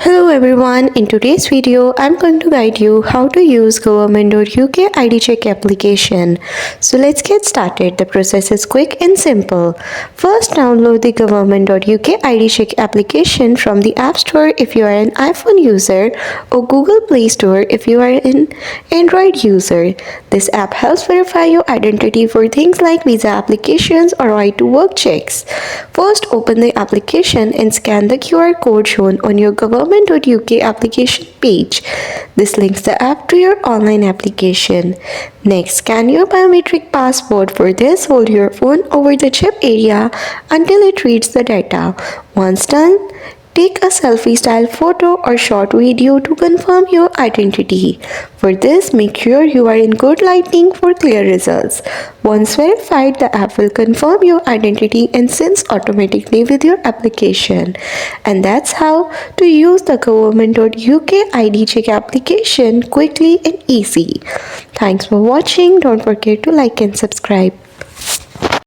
Hello everyone, in today's video I'm going to guide you how to use government.uk ID check application. So let's get started. The process is quick and simple. First, download the government.uk ID check application from the App Store if you are an iPhone user or Google Play Store if you are an Android user. This app helps verify your identity for things like visa applications or right to work checks. First, open the application and scan the QR code shown on your government.uk application page. This links the app to your online application. Next, scan your biometric passport. For this, hold your phone over the chip area until it reads the data. Once done, take a selfie style photo or short video to confirm your identity. For this, make sure you are in good lighting for clear results. Once verified, the app will confirm your identity and syncs automatically with your application. And that's how to use the government.uk ID check application quickly and easy. Thanks for watching. Don't forget to like and subscribe.